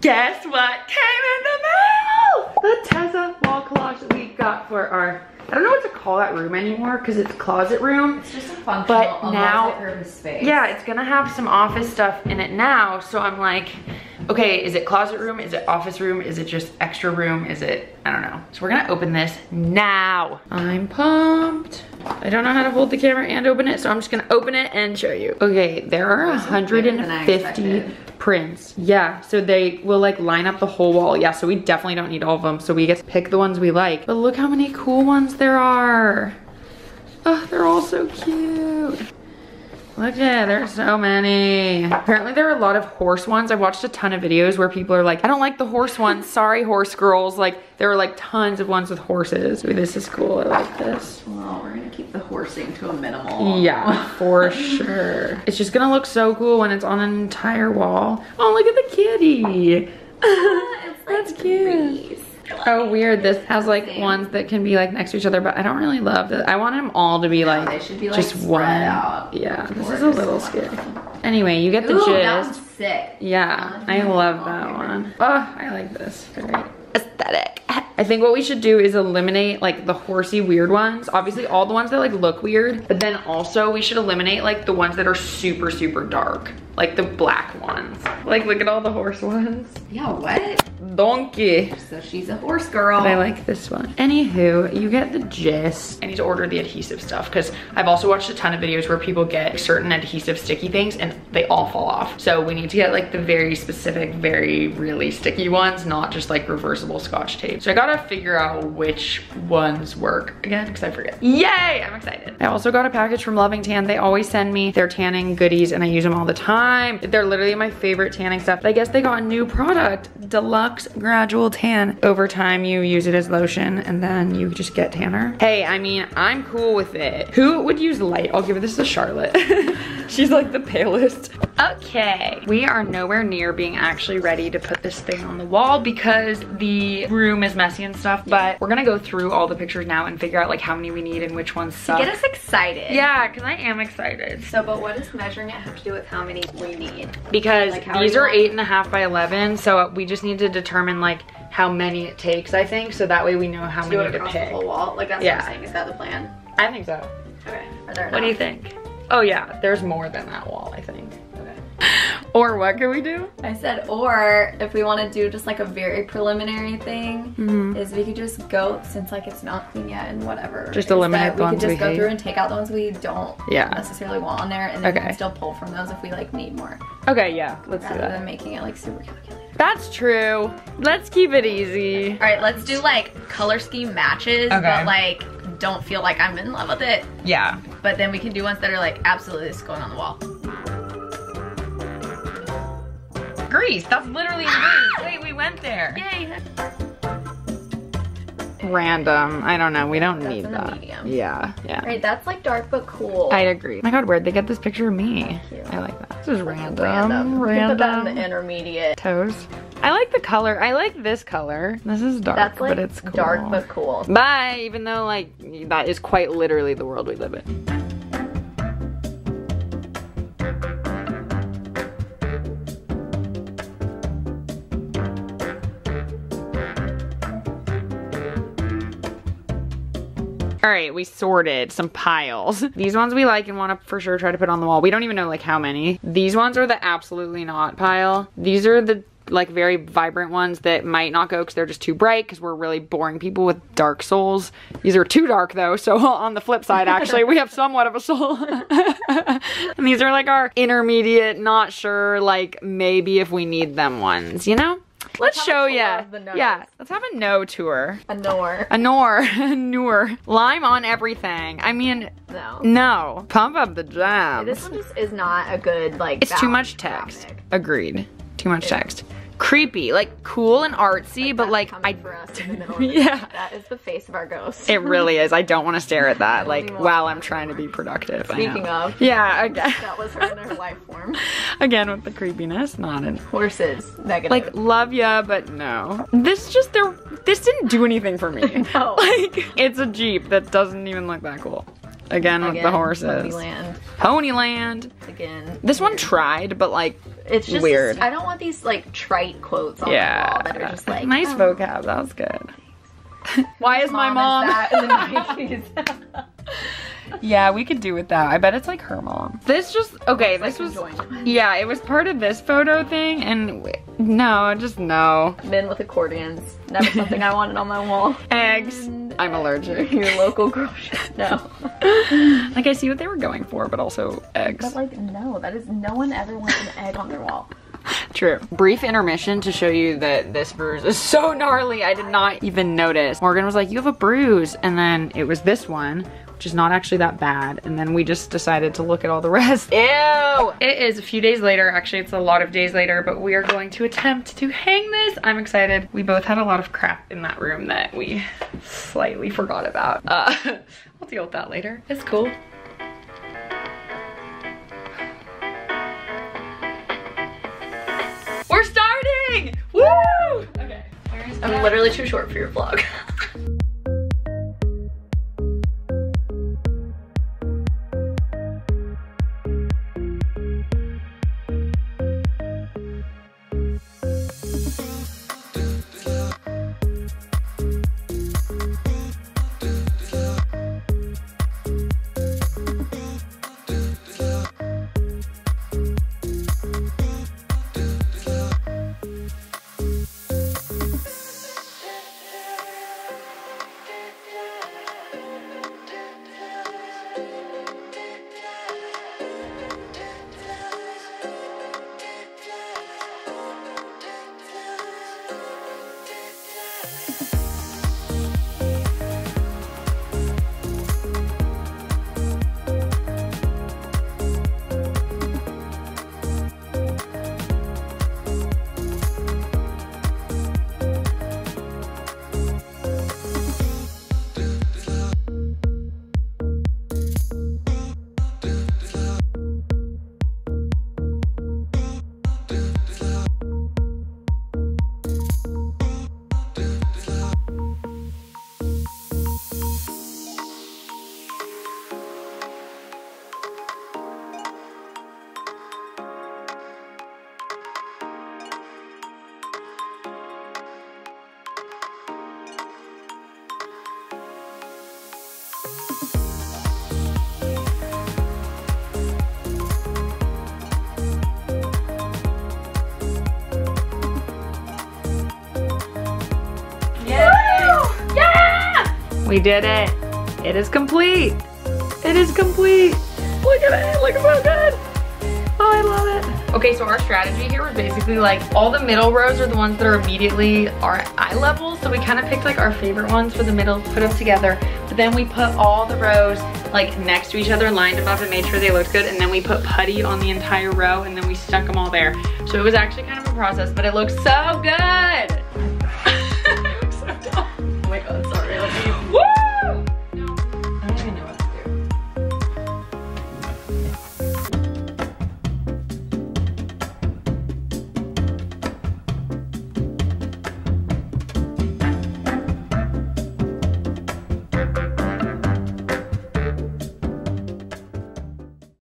Guess what came in the mail? The Tessa wall collage that we got for our, I don't know what to call that room anymore because it's closet room. It's just a functional, but now, urban space. Yeah, it's gonna have some office stuff in it now. So I'm like, okay, is it closet room? Is it office room? Is it just extra room? Is it, I don't know. So we're gonna open this now. I'm pumped. I don't know how to hold the camera and open it, so I'm just gonna open it and show you. Okay, there are 150 prints. Yeah, so they will like line up the whole wall. Yeah, so we definitely don't need all of them. So we get to pick the ones we like. But look how many cool ones there are. Oh, they're all so cute. Look at, there's so many. Apparently there are a lot of horse ones. I've watched a ton of videos where people are like, I don't like the horse ones. Sorry, horse girls. Like, there are like tons of ones with horses. Ooh, this is cool, I like this. Well, we're gonna keep the horsing to a minimal. Yeah, for sure. It's just gonna look so cool when it's on an entire wall. Oh, look at the kitty. That's cute. Oh, weird. This has like ones that can be like next to each other, but I don't really love that. I want them all to be like, they should be like just one. Out. Yeah, this is a little scary. Anyway, you get the gist. That one's sick. Yeah, I love that one. Oh, I like this. Very aesthetic. I think what we should do is eliminate like the horsey weird ones. Obviously all the ones that like look weird, but then also we should eliminate like the ones that are super, super dark. Like the black ones. Like look at all the horse ones. Yeah, what? Donkey. So she's a horse girl. But I like this one. Anywho, you get the gist. I need to order the adhesive stuff because I've also watched a ton of videos where people get certain adhesive sticky things and they all fall off. So we need to get like the very specific, very really sticky ones, not just like reversible Scotch tape. So I gotta figure out which ones work again because I forget. Yay, I'm excited. I also got a package from Loving Tan. They always send me their tanning goodies and I use them all the time. They're literally my favorite tanning stuff. I guess they got a new product, Deluxe Gradual Tan. Over time you use it as lotion and then you just get tanner. Hey, I mean, I'm cool with it. Who would use light? I'll give this to Charlotte. She's like the palest. Okay, we are nowhere near being actually ready to put this thing on the wall because the room is messy and stuff, but we're gonna go through all the pictures now and figure out like how many we need and which ones suck. Get us excited. Yeah, because I am excited. So, but what does measuring it have to do with how many we need? Because like these are 8.5 by 11, so we just need to determine like how many it takes, I think, so that way we know how many to pick. The whole wall? Like that's what I'm saying. Is that the plan? I think so. Okay. Are there enough? What do you think? Oh yeah, there's more than that wall, I think. Or what can we do? I said, or if we want to do just like a very preliminary thing, is we could just go, since like it's not clean yet and whatever. Just eliminate the ones we hate. We could just go through and take out the ones we don't necessarily want on there, and then we can still pull from those if we like need more. Okay, yeah, let's do that. Rather than making it like super calculated. That's true. Let's keep it easy. All right, let's do like color scheme matches, but like don't feel like I'm in love with it. Yeah. But then we can do ones that are like absolutely this going on the wall. Grease, that's literally in Grease. Wait, we went there. Yay. Random, I don't know, we don't need that. Medium. Yeah, yeah. Right, that's like dark but cool. I agree. Oh my god, where'd they get this picture of me? I like that. This is random. Random. Put that in the intermediate. Toes. I like the color. I like this color. This is dark, that's like but it's cool. Dark but cool. Bye, even though like that is quite literally the world we live in. All right, we sorted some piles. These ones we like and want to for sure try to put on the wall. We don't even know like how many. These ones are the absolutely not pile. These are the like very vibrant ones that might not go because they're just too bright because we're really boring people with dark souls. These are too dark though, so on the flip side actually we have somewhat of a soul. And these are like our intermediate, not sure, like maybe if we need them ones, you know? Let's show ya. Yeah, let's have a no tour. A nor. A nor. A noor. Lime on everything. I mean, no. No. Pump up the jams. This one just is not a good, like, it's too much text. Graphic. Agreed. Too much text. Creepy, like cool and artsy, but like for us in the middle that is the face of our ghost. It really is. I don't want to stare at that like while I'm trying to be productive. Speaking of, yeah, again. That was her in her life form. Again with the creepiness, not in horses. Negative. Like love ya, but no. This just this didn't do anything for me. No. Like it's a Jeep that doesn't even look that cool. Again with the horses. Ponyland. Again. This one tried, but like, it's just weird. I don't want these like trite quotes on the wall that are just like nice vocab. That was good. Why is my mom? Is that in the 90s? Yeah, we could do with that. I bet it's like her mom. This just, okay, this was, yeah, it was part of this photo thing, and no, just no. Men with accordions. Never something I wanted on my wall. Eggs. I'm allergic. Your local grocery. No. Like, I see what they were going for, but also eggs. But like, no, that is, no one ever wants an egg on their wall. True. Brief intermission to show you that this bruise is so gnarly. I did not even notice. Morgan was like, you have a bruise. And then it was this one, which is not actually that bad. And then we just decided to look at all the rest. Ew! It is a few days later. Actually, it's a lot of days later, but we are going to attempt to hang this. I'm excited. We both had a lot of crap in that room that we slightly forgot about. We'll deal with that later. It's cool. We're starting! Woo! Okay. I'm literally too short for your vlog. We did it. It is complete. It is complete. Look at it. Look so good. Oh, I love it. Okay, so our strategy here was basically like all the middle rows are the ones that are immediately our eye level. So we kind of picked like our favorite ones for the middle, put them together. But then we put all the rows like next to each other, lined above, and made sure they looked good. And then we put putty on the entire row, and then we stuck them all there. So it was actually kind of a process, but it looks so good.